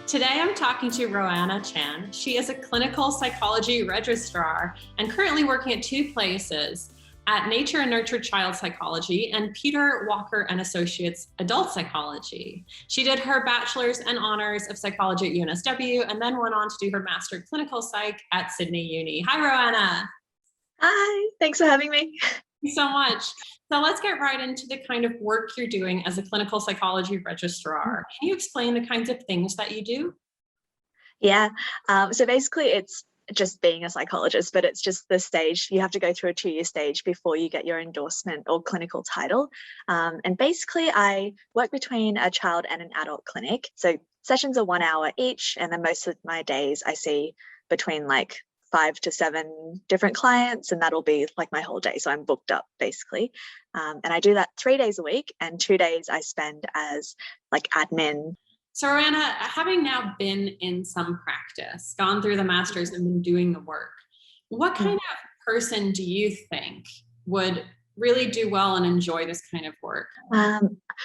Today I'm talking to Roanna Chan. She is a clinical psychology registrar and currently working at two places, at Nature and Nurture Child Psychology and Peter Walker and Associates Adult Psychology. She did her bachelor's and honors of psychology at UNSW and then went on to do her master clinical psych at Sydney Uni. Hi, Roanna. Hi, thanks for having me. Thank you so much. So let's get right into the kind of work you're doing as a clinical psychology registrar. Can you explain the kinds of things that you do? Yeah, so basically it's just being a psychologist, but it's just the stage. You have to go through a 2-year stage before you get your endorsement or clinical title. And basically I work between a child and an adult clinic. So sessions are 1 hour each, and then most of my days I see between like 5 to 7 different clients, and that'll be like my whole day. So I'm booked up basically. And I do that 3 days a week, and 2 days I spend as like admin. So Roanna, having now been in some practice, gone through the master's and been doing the work, what kind of person do you think would really do well and enjoy this kind of work?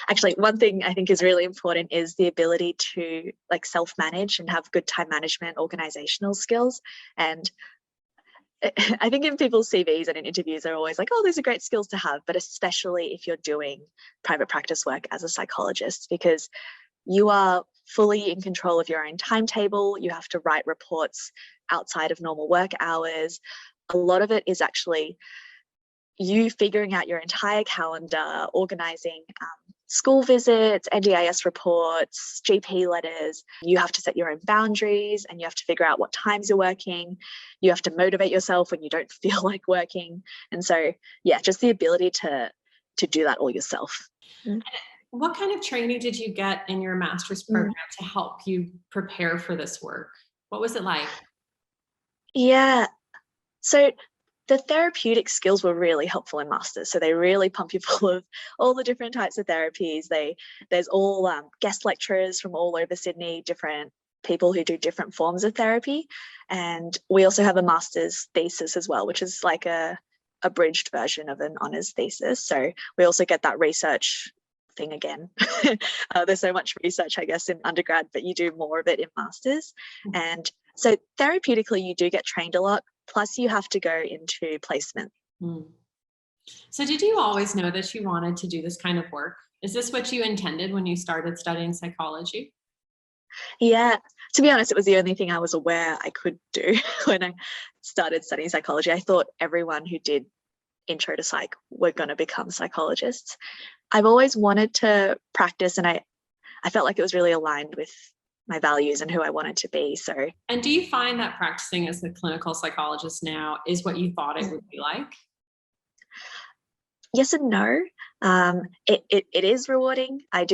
Actually, one thing I think is really important is the ability to like self-manage and have good time management, organizational skills. And I think in people's CVs and in interviews, they're always like, oh, those are great skills to have, but especially if you're doing private practice work as a psychologist, because you are fully in control of your own timetable. You have to write reports outside of normal work hours. A lot of it is actually you figuring out your entire calendar, organizing school visits, NDIS reports, GP letters. You have to set your own boundaries, and you have to figure out what times you're working. You have to motivate yourself when you don't feel like working. And so, yeah, just the ability to do that all yourself. What kind of training did you get in your master's program to help you prepare for this work? What was it like? Yeah, so the therapeutic skills were really helpful in masters. So they really pump you full of all the different types of therapies. There's all guest lecturers from all over Sydney, different people who do different forms of therapy. And we also have a master's thesis as well, which is like a abridged version of an honours thesis. So we also get that research thing again. There's so much research, I guess, in undergrad, but you do more of it in masters. And so therapeutically, you do get trained a lot. Plus, you have to go into placement. So did you always know that you wanted to do this kind of work? Is this what you intended when you started studying psychology? Yeah, to be honest, it was the only thing I was aware I could do when I started studying psychology. I thought everyone who did intro to psych were going to become psychologists. I've always wanted to practice, and I felt like it was really aligned with my values and who I wanted to be. So, and do you find that practicing as a clinical psychologist now is what you thought it would be like? Yes and no. It is rewarding. I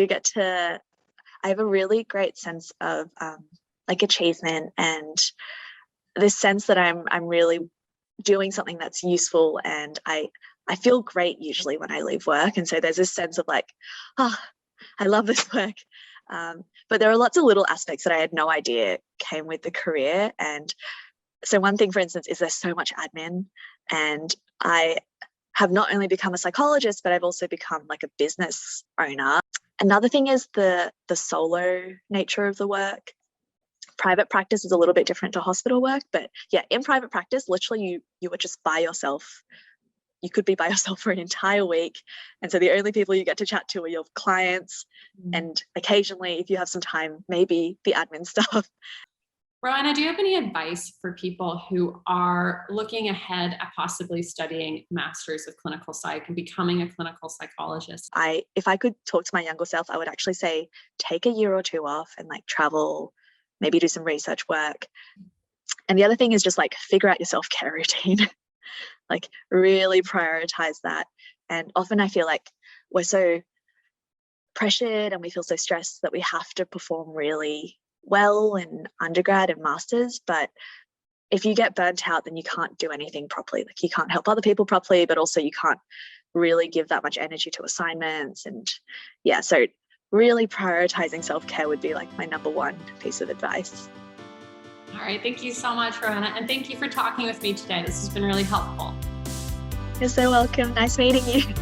have a really great sense of like achievement, and this sense that I'm really doing something that's useful, and I feel great usually when I leave work. And so there's this sense of like, oh, I love this work. But there are lots of little aspects that I had no idea came with the career. And so one thing, for instance, is there's so much admin, and I have not only become a psychologist, but I've also become like a business owner. Another thing is the solo nature of the work. Private practice is a little bit different to hospital work, but yeah, in private practice, literally you were just by yourself. You could be by yourself for an entire week. And so the only people you get to chat to are your clients. And occasionally, if you have some time, maybe the admin stuff. Roanna, do you have any advice for people who are looking ahead at possibly studying Masters of Clinical Psych and becoming a clinical psychologist? If I could talk to my younger self, I would actually say, take a year or two off and like travel, maybe do some research work. And the other thing is just like figure out your self-care routine. Like really prioritize that. And often I feel like we're so pressured and we feel so stressed that we have to perform really well in undergrad and masters. But if you get burnt out, then you can't do anything properly. Like you can't help other people properly, but also you can't really give that much energy to assignments. And yeah, so really prioritizing self-care would be like my number one piece of advice. All right. Thank you so much, Roanna. And thank you for talking with me today. This has been really helpful. You're so welcome. Nice meeting you.